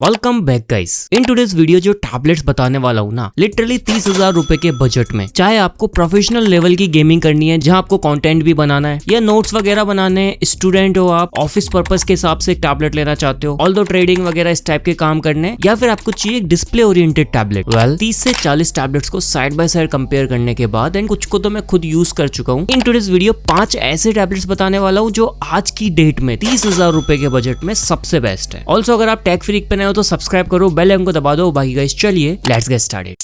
Welcome back guys. In today's video जो tablets बताने वाला हूँ ना, लिटरली 30,000 रुपए के बजट में, चाहे आपको प्रोफेशनल लेवल की गेमिंग करनी है जहाँ आपको कंटेंट भी बनाना है या नोट्स वगैरह बनाने, स्टूडेंट हो आप, ऑफिस पर्पस के हिसाब से एक टैबलेट लेना चाहते हो, ऑल्दो ट्रेडिंग वगैरह इस टाइप के काम करने, या फिर आपको चाहिए डिस्प्ले ओरिएंटेड टैबलेट। 30 से 40 टैबलेट्स को साइड बाय साइड कंपेयर करने के बाद एंड कुछ को तो मैं खुद यूज कर चुका हूँ। इन टुडेस वीडियो 5 ऐसे टैबलेट्स बताने वाला हूँ जो आज की डेट में 30,000 रुपए के बजट में सबसे बेस्ट है। ऑल्सो अगर आप टेक फ्रीक पे नए हो तो सब्सक्राइब करो, बेल आइकन को दबा दो। बाकी गाइस चलिए लेट्स गेट स्टार्टेड।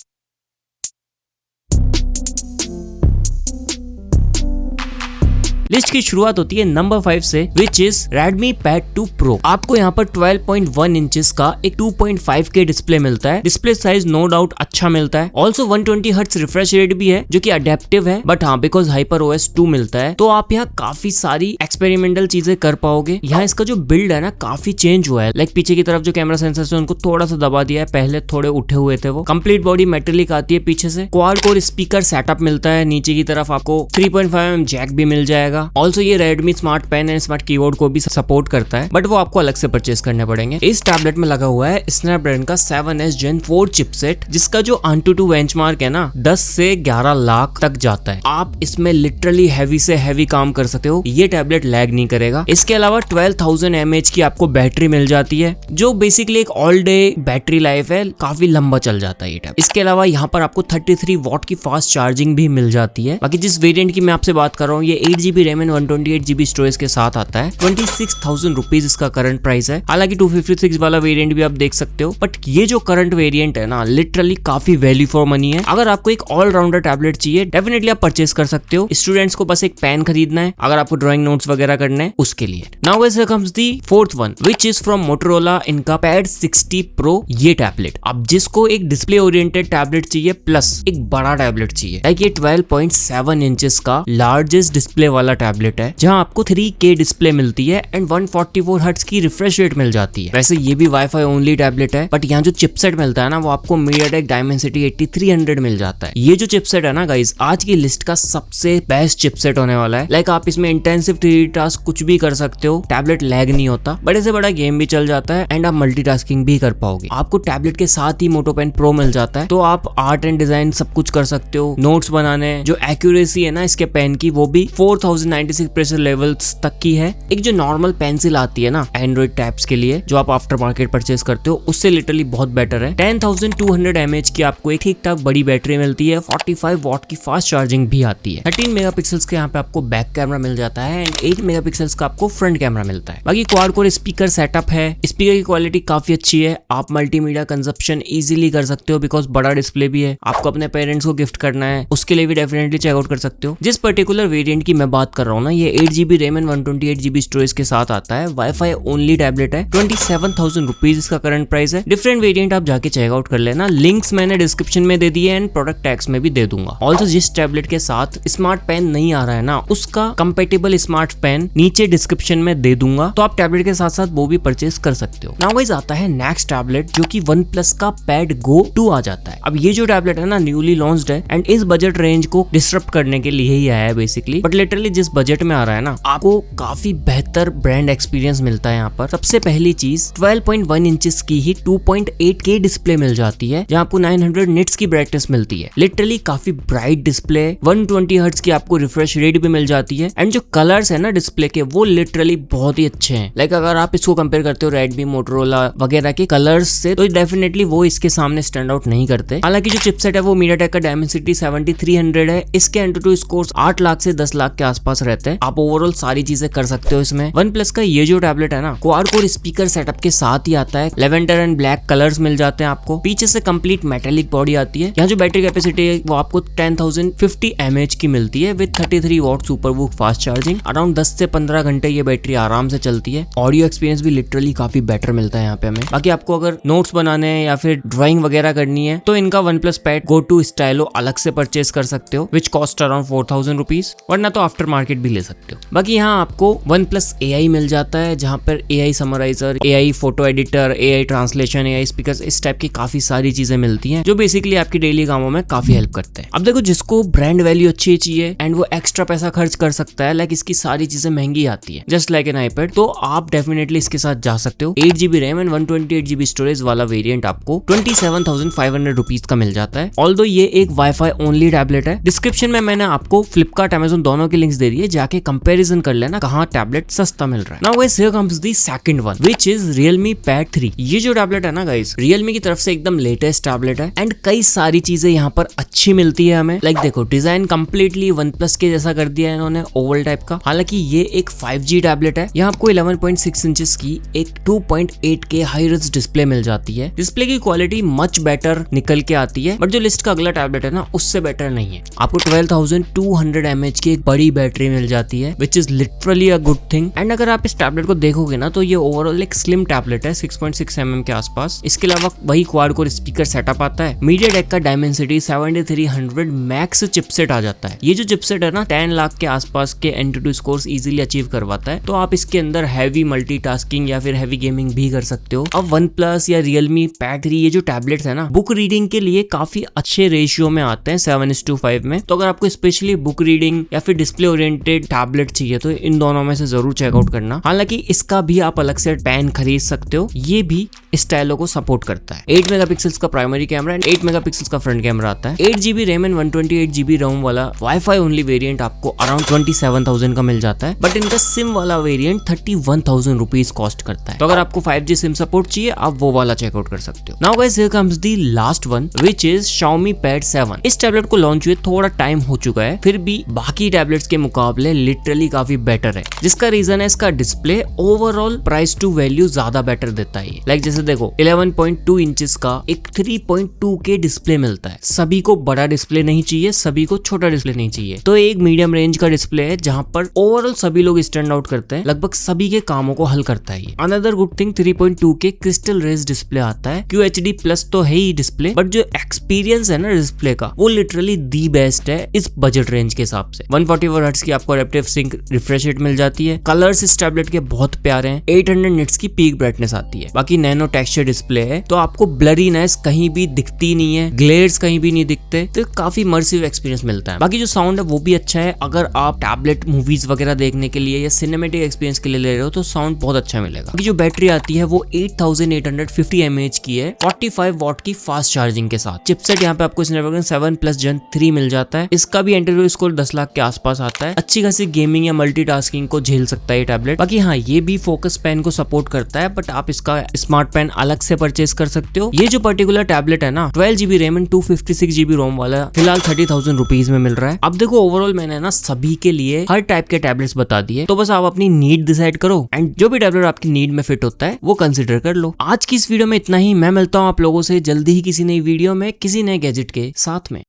लिस्ट की शुरुआत होती है नंबर 5 से, which is Redmi Pad 2 Pro। आपको यहाँ पर 12.1 इंचेस का एक 2.5 के डिस्प्ले मिलता है। डिस्प्ले साइज नो डाउट अच्छा मिलता है। ऑल्सो 120 हर्ट्ज रिफ्रेश रेट भी है जो कि अडेप्टिव है, बट हाँ बिकॉज HyperOS 2 मिलता है तो आप यहाँ काफी सारी एक्सपेरिमेंटल चीजें कर पाओगे। यहाँ इसका जो बिल्ड है ना काफी चेंज हुआ है। लाइक पीछे की तरफ जो कैमरा सेंसर है उनको थोड़ा सा दबा दिया है, पहले थोड़े उठे हुए थे वो। कंप्लीट बॉडी मेटेलिक आती है पीछे से। क्वाड कोर स्पीकर सेटअप मिलता है। नीचे की तरफ आपको 3.5mm जैक भी मिल जाएगा। ऑल्सो ये Redmi smart pen and smart keyboard को भी सपोर्ट करता है, बट वो आपको अलग से परचेस करने पड़ेंगे। इस टैबलेट में लगा हुआ है स्नैपड्रैगन का 7S Gen 4 चिपसेट, जिसका जो AnTuTu बेंचमार्क है ना 10 से 11 लाख तक जाता है। आप इसमें लिटरली हैवी से हैवी काम कर सकते हो। ये टैबलेट लैग नहीं करेगा। इसके अलावा 12,000 mAh की आपको बैटरी मिल जाती है, जो बेसिकली एक ऑल डे बैटरी लाइफ है, काफी लंबा चल जाता है ये टैबलेट। इसके अलावा यहाँ पर आपको 33 वॉट की फास्ट चार्जिंग भी मिल जाती है। बाकी जिस वेरिएंट की मैं आपसे बात कर रहा हूँ ये 8GB RAM and 128GB storage के साथ आता है। 26,000 रुपीज इसका करंट प्राइस है। हालांकि 256 वाला वेरिएंट भी आप देख सकते हो, बट ये जो करंट वेरिएंट है ना लिटरली काफी वैल्यू फॉर मनी है। अगर आपको एक ऑलराउंडर टैबलेट चाहिए डेफिनेटली आप परचेस कर सकते हो। स्टूडेंट्स को बस एक पेन खरीदना है अगर आपको ड्राइंग नोट्स वगैरह करने हैं उसके लिए। Now guys here comes the fourth one, which is from Motorola, इनका Pad 60 Pro। ये टैबलेट अब जिसको एक डिस्प्ले ओरिएंटेड टैबलेट चाहिए प्लस एक बड़ा टैबलेट चाहिए, लाइक ये 12.7 इंचेस का लार्जेस्ट डिस्प्ले वाला टैबलेट है, जहां आपको 3K डिस्प्ले मिलती है एंड 144 हर्ट्ज की रिफ्रेश रेट मिल जाती है। वैसे ये भी वाईफाई ओनली टैबलेट है, बट यहाँ जो चिपसेट मिलता है ना वो आपको MediaTek Dimensity 8300 मिल जाता है। ये जो चिपसेट है ना गाइस आज की लिस्ट का सबसे बेस्ट चिपसेट होने वाला है। लाइक आप इसमें इंटेंसिव 3D टास्क कुछ भी कर सकते हो, टैबलेट लैग नहीं होता, बड़े से बड़ा गेम भी चल जाता है एंड आप मल्टीटास्किंग भी कर पाओगे। आपको टैबलेट के साथ ही मोटो पेन प्रो मिल जाता है, तो आप आर्ट एंड डिजाइन सब कुछ कर सकते हो। नोट्स बनाने, जो एक्यूरेसी है ना इसके पेन की वो भी 4096 प्रेशर लेवल्स तक की है। एक जो नॉर्मल पेंसिल आती है ना एंड्रॉइड टैब्स के लिए जो आप आफ्टर मार्केट परचेस करते हो उससे लिटरली बहुत बेटर है। 10,200 mAh की आपको एक ठीक ठाक बड़ी बैटरी मिलती है। 45 वॉट की फास्ट चार्जिंग भी आती है। 13 मेगापिक्सल्स के यहाँ पे आपको बैक कैमरा मिल जाता है एंड 8 मेगापिक्सल्स का आपको फ्रंट कैमरा मिलता है। बाकी क्वाड कोर स्पीकर सेटअप है। स्पीकर की क्वालिटी काफी अच्छी है। आप मल्टीमीडिया कंजप्शन इजीली कर सकते हो बिकॉज बड़ा डिस्प्ले भी है। आपको अपने पेरेंट्स को गिफ्ट करना है उसके लिए भी डेफिनेटली चेकआउट कर सकते हो। जिस पर्टिकुलर वेरिएंट की मैं बात कर रहा हूँ ना ये 8GB RAM and 128GB storage के साथ आता है। वाईफाई ओनली टैबलेट है। 27,000 रुपीज इसका करंट प्राइस है। डिफरेंट वेरिएंट आप जाके चेकआउट कर लेना। लिंक्स मैंने डिस्क्रिप्शन में दे दिए एंड प्रोडक्ट टैग्स में भी दे दूंगा। ऑल्सो जिस टैबलेट के साथ स्मार्ट पेन नहीं आ रहा है ना उसका कंपेटेबल स्मार्ट पेन नीचे डिस्क्रिप्शन में दे दूंगा, तो आप टैबलेट के साथ साथ वो भी परचेस कर सकते हो। नाउ गाइस आता है नेक्स्ट टैबलेट जो कि OnePlus का Pad Go 2 आ जाता है। अब ये जो टैबलेट है ना न्यूली लॉन्च्ड है एंड इस बजट रेंज को डिस्टर्ब करने के लिए ही आया है बेसिकली, बट लिटरली जिस बजट में आ रहा है ना आपको काफी बेहतर ब्रांड एक्सपीरियंस मिलता है। यहाँ पर सबसे पहली चीज 12.1 इंचेस की ही 2.8K डिस्प्ले मिल जाती है, जहाँ आपको 900 निट्स की ब्राइटनेस मिलती है। लिटरली काफी ब्राइट डिस्प्ले। 120 हर्ट्ज की आपको रिफ्रेश रेट भी मिल जाती है एंड जो कलर्स है ना डिस्प्ले के वो लिटरली बहुत ही अच्छे हैं। लाइक अगर आप इसको कंपेयर करते हो Redmi, Motorola वगैरह के कलर्स से तो डेफिनेटली वो इसके सामने स्टैंड आउट नहीं करते। हालांकि जो चिपसेट है वो MediaTek का Dimensity 7300 है। इसके AnTuTu स्कोर्स 8 लाख से 10 लाख के आसपास रहते हैं। आप ओवरऑल सारी चीजें कर सकते हो इसमें। OnePlus का ये जो टैबलेट है ना क्वाड कोर स्पीकर सेटअप के साथ ही आता है। लेवेंडर एंड ब्लैक कलर्स मिल जाते हैं आपको। पीछे से कंप्लीट मेटेलिक बॉडी आती है। यहाँ जो बैटरी कैपेसिटी है वो आपको 10,050 mAh की मिलती है with 33 watt SuperVOOC fast charging. Around 10 से 15 घंटे ये बैटरी आराम से चलती है। ऑडियो एक्सपीरियंस भी लिटरली काफी बेटर मिलता है यहाँ पे हमें। बाकी आपको अगर नोट्स बनाने या फिर ड्राइंग वगैरह करनी है तो इनका OnePlus Pad Go 2 स्टाइलो अलग से परचेस कर सकते हो, विच कॉस्ट अराउंड 4,000 रुपीज, वरना तो आफ्टर मार्केट मार्केट भी ले सकते हो। बाकी यहाँ आपको OnePlus AI मिल जाता है, जहाँ पर AI समराइजर, AI photo editor, AI translation, AI speakers, इस टाइप की काफी सारी चीजें मिलती हैं जो बेसिकली आपकी डेली कामों में काफी हेल्प करते हैं। अब देखो, जिसको ब्रांड वैल्यू अच्छी चाहिए एंड वो एक्स्ट्रा पैसा खर्च कर सकता है, लाइक इसकी सारी चीजें महंगी आती है जस्ट लाइक एन iPad, तो आप डेफिनेटली इसके साथ जा सकते हो। 8GB RAM and 128GB storage वाला वेरिएंट आपको 27,500 रुपीज का मिल जाता है। ऑल्दो ये एक वाईफाई ओनली टैबलेट है। डिस्क्रिप्शन में मैंने आपको फ्लिपकार्ट, अमेज़न दोनों की लिंक्स दे दी है, जाके कंपैरिजन कर लेना कहाँ टैबलेट सस्ता मिल रहा है। Now guys, here comes the second one which is Realme Pad 3। ये जो टैबलेट है ना गाइस, Realme की तरफ से एकदम लेटेस्ट टैबलेट है एंड कई सारी चीजें यहाँ पर अच्छी मिलती है हमें। लाइक देखो, डिजाइन कंप्लीटली OnePlus के जैसा कर दिया है इन्होंने, ओवल टाइप का। हालांकि ये एक 5G टैबलेट है। यहाँ आपको 11.6 इंचेस की एक 2.8K हाई रेज डिस्प्ले मिल जाती है। डिस्प्ले की क्वालिटी मच बेटर निकल के आती है, बट जो लिस्ट का अगला टैबलेट है ना, उससे बेटर नहीं है। आपको 12,200 mAh की एक बड़ी बैटरी मिल जाती है, which is literally a good thing. And अगर आप इस टैबलेट को देखोगे ना, तो ये ओवरऑल एक स्लिम टैबलेट है, 6.6 mm के आसपास। इसके अलावा वही क्वाड कोर स्पीकर सेटअप आता है। MediaTek का Dimensity 7300 मैक्स चिपसेट आ जाता है। ये जो चिपसेट है ना, 10 लाख के आसपास के Antutu स्कोर्स इजीली अचीव करवाता है, तो आप इसके अंदर हैवी मल्टीटास्किंग या फिर हैवी गेमिंग भी कर सकते हो। अब OnePlus या Realme Pad 3 ये जो टैबलेट्स है ना, बुक रीडिंग के लिए काफी अच्छे रेशियो में आते हैं, 7:5 में। तो अगर आपको स्पेशली बुक रीडिंग या फिर डिस्प्ले ओरिएंटेड टैबलेट चाहिए तो इन दोनों में से जरूर चेकआउट करना। हालांकि इसका भी आप अलग से पेन खरीद सकते हो, ये भी स्टाइलो को सपोर्ट करता है। 8 मेगापिक्सल्स का प्राइमरी कैमरा एंड 8 मेगापिक्सल्स का फ्रंट कैमरा आता है। 8GB रैम एंड 128GB रोम वाला वाईफाई ओनली वेरिएंट आपको अराउंड 27,000 का मिल जाता है, बट इनका सिम वाला वेरिएंट 31,000 रुपीज कॉस्ट करता है। तो अगर आपको 5G सिम सपोर्ट चाहिए, आप वो वाला चेकआउट कर सकते हो। Now guys, here comes the last one which is Xiaomi Pad 7। इस टैबलेट को लॉन्च हुए थोड़ा टाइम हो चुका है, फिर भी बाकी टैबलेट्स के मुकाबले लिटरली काफी बेटर है। जिसका रीजन है इसका display, overall price to value ज्यादा बेटर देता है। लाइक जैसे देखो, 11.2 इंचेस का एक 3.2K डिस्प्ले मिलता है। सभी को बड़ा डिस्प्ले नहीं चाहिए, सभी को छोटा डिस्प्ले नहीं चाहिए, तो एक मीडियम रेंज का डिस्प्ले है जहां पर ओवरऑल सभी लोग स्टैंड आउट करते हैं, लगभग सभी के कामों को हल करता है। Another good thing, 3.2K crystal res display आता है। QHD प्लस तो है ही डिस्प्ले, बट जो एक्सपीरियंस है ना डिस्प्ले का, वो लिटरली दी बेस्ट है इस बजट रेंज के हिसाब से। 144 हर्ट्ज की आपको एडेप्टिव सिंक रिफ्रेश रेट मिल जाती है। कलर्स इस टैबलेट के बहुत प्यारे हैं। 800 निट्स की पीक ब्राइटनेस आती है। बाकी नैनो टेक्सचर डिस्प्ले है, तो आपको ब्लरीनेस कहीं भी दिखती नहीं है, ग्लेयर्स कहीं भी नहीं दिखते, तो काफी इमर्सिव एक्सपीरियंस मिलता है। बाकी जो साउंड है वो भी अच्छा है। अगर आप टैबलेट मूवीज वगैरह देखने के लिए या सिनेमेटिक एक्सपीरियंस के लिए ले रहे हो तो साउंड बहुत अच्छा मिलेगा। बाकी जो बैटरी आती है वो 8850 mAh की है, 45 वॉट की फास्ट चार्जिंग के साथ। चिपसेट यहाँ पे आपको स्नैपड्रैगन 7+ Gen 3 मिल जाता है। इसका भी एंट्री स्कोर 10 लाख के आसपास आता है। अच्छी खासी गेमिंग या मल्टीटास्किंग को झेल सकता है ये टैबलेट। बाकी हाँ, ये भी फोकस पेन को सपोर्ट करता है, बट आप इसका स्मार्ट पेन अलग से परचेज कर सकते हो। ये जो पर्टिकुलर टैबलेट है ना, 12GB रैम एंड 256GB रोम वाला फिलहाल 30,000 रुपीज में मिल रहा है। अब देखो, ओवरऑल मैंने ना सभी के लिए हर टाइप के टैबलेट्स बता दिए, तो बस आप अपनी नीड डिसाइड करो एंड जो भी टैबलेट आपकी नीड में फिट होता है वो कंसिडर कर लो। आज की इस वीडियो में इतना ही। मैं मिलता हूँ आप लोगों से जल्दी ही किसी नई वीडियो में किसी नए गैजेट के साथ में।